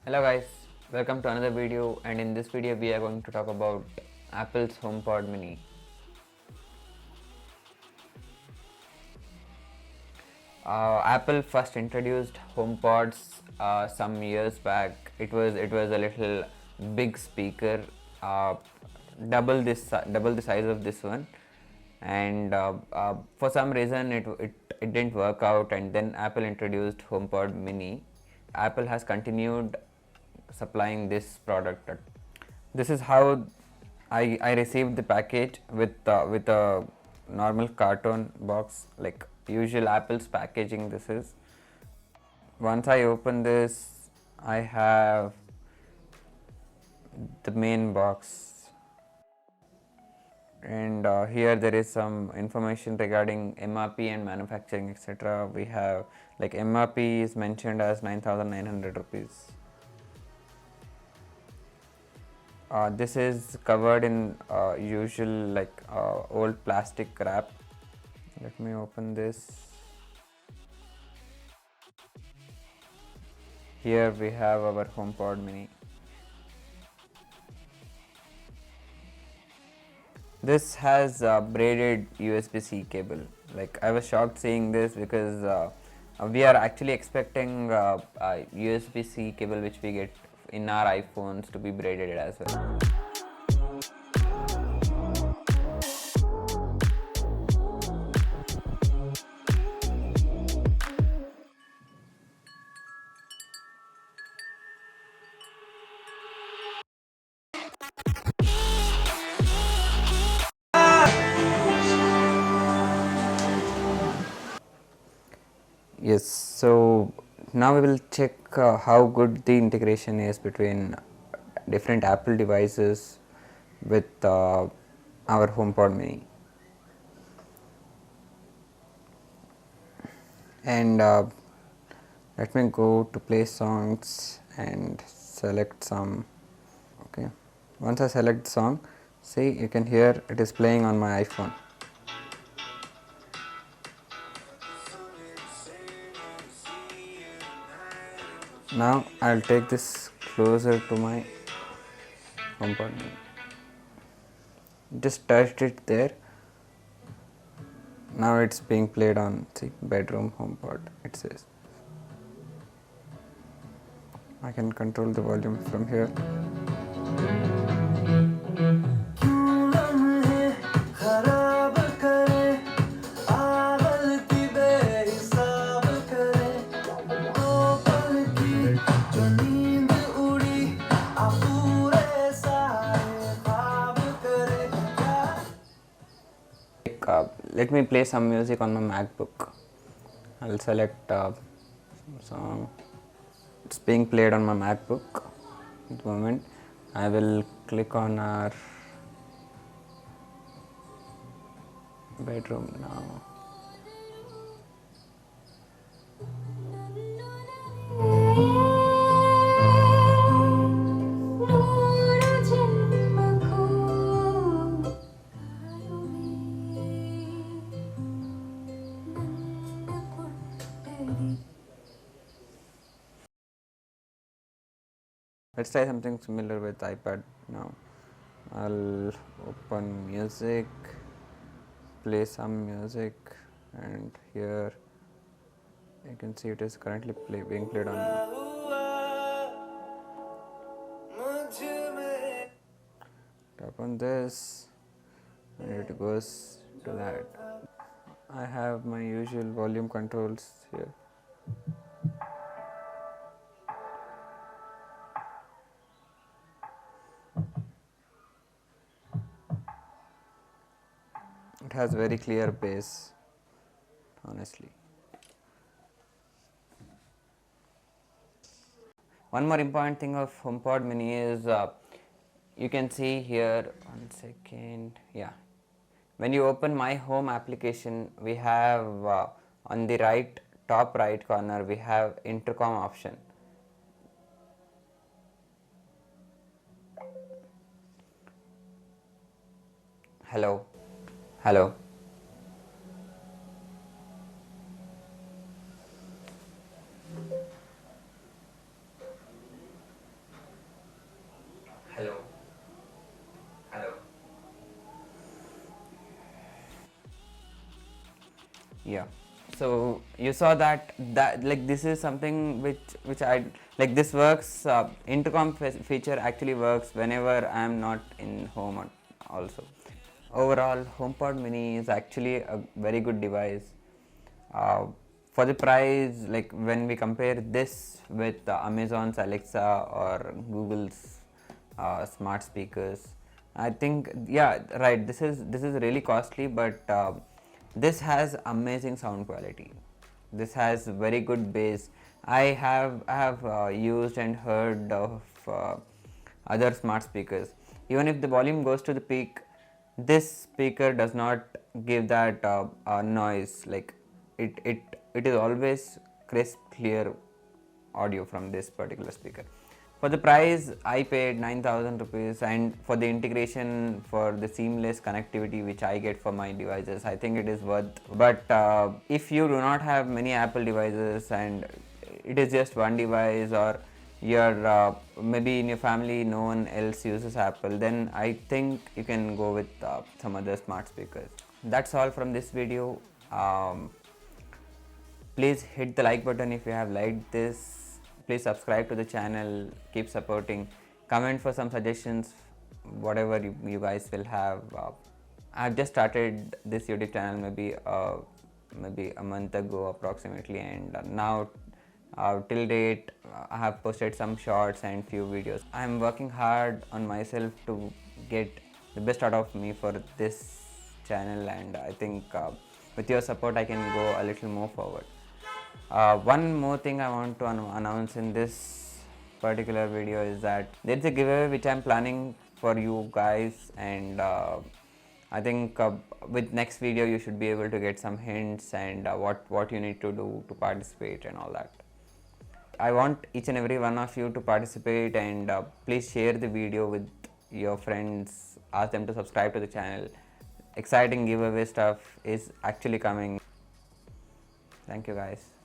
Hello guys, welcome to another video, and in this video we are going to talk about Apple's HomePod mini. Apple first introduced HomePods some years back. It was a little big speaker, double the size of this one, and for some reason it didn't work out, and then Apple introduced HomePod mini. Apple has continued supplying this product. This is how I received the package with a normal carton box, like usual Apple's packaging. This is, once I open this, I have the main box, and here there is some information regarding MRP and manufacturing, etc. We have, like, MRP is mentioned as 9,900 rupees. This is covered in usual, like, old plastic wrap. Let me open this. Here we have our HomePod mini. This has braided USB-C cable. Like, I was shocked seeing this because we are actually expecting USB-C cable which we get in our iPhones to be braided as well. Yes, so now we will check how good the integration is between different Apple devices with our HomePod mini. And let me go to play songs and select some. Okay, once I select song, see, you can hear it is playing on my iPhone. Now I'll take this closer to my HomePod mini. Just touched it there. Now it's being played on, see, bedroom HomePod, it says. I can control the volume from here. Let me play some music on my MacBook. I'll select song. It's being played on my MacBook at the moment. I will click on our bedroom now. Let's try something similar with iPad now. I'll open music, play some music, and here you can see it is currently being played on. Tap on this and it goes to that. I have my usual volume controls here. It has very clear bass, honestly. One more important thing of HomePod mini is you can see here, one second, yeah. When you open My Home application, we have on the right, top right corner, we have Intercom option. Hello, hello. Yeah. So you saw that like this is something which I like. This works. Intercom feature actually works whenever I am not in home also. Overall, HomePod Mini is actually a very good device. Uh, for the price, like when we compare this with Amazon's Alexa or Google's smart speakers, I think yeah, right. This is really costly, but this has amazing sound quality. This has very good bass. I have used and heard of other smart speakers. Even if the volume goes to the peak, this speaker does not give that noise. Like it is always crisp, clear audio from this particular speaker. For the price, I paid 9,000 rupees, and for the integration, for the seamless connectivity which I get for my devices, I think it is worth. But if you do not have many Apple devices and it is just one device, or your maybe in your family no one else uses Apple, then I think you can go with some other smart speakers. That's all from this video. Please hit the like button if you have liked this. Please subscribe to the channel. Keep supporting. Comment for some suggestions, whatever you guys will have. I've just started this YouTube channel maybe a month ago approximately, and now till date I have posted some shorts and few videos. I'm working hard on myself to get the best out of me for this channel, and I think with your support I can go a little more forward. One more thing I want to announce in this particular video is that there's a giveaway which I'm planning for you guys, and I think with next video you should be able to get some hints and what you need to do to participate and all that. I want each and every one of you to participate, and please share the video with your friends. Ask them to subscribe to the channel. Exciting giveaway stuff is actually coming. Thank you guys.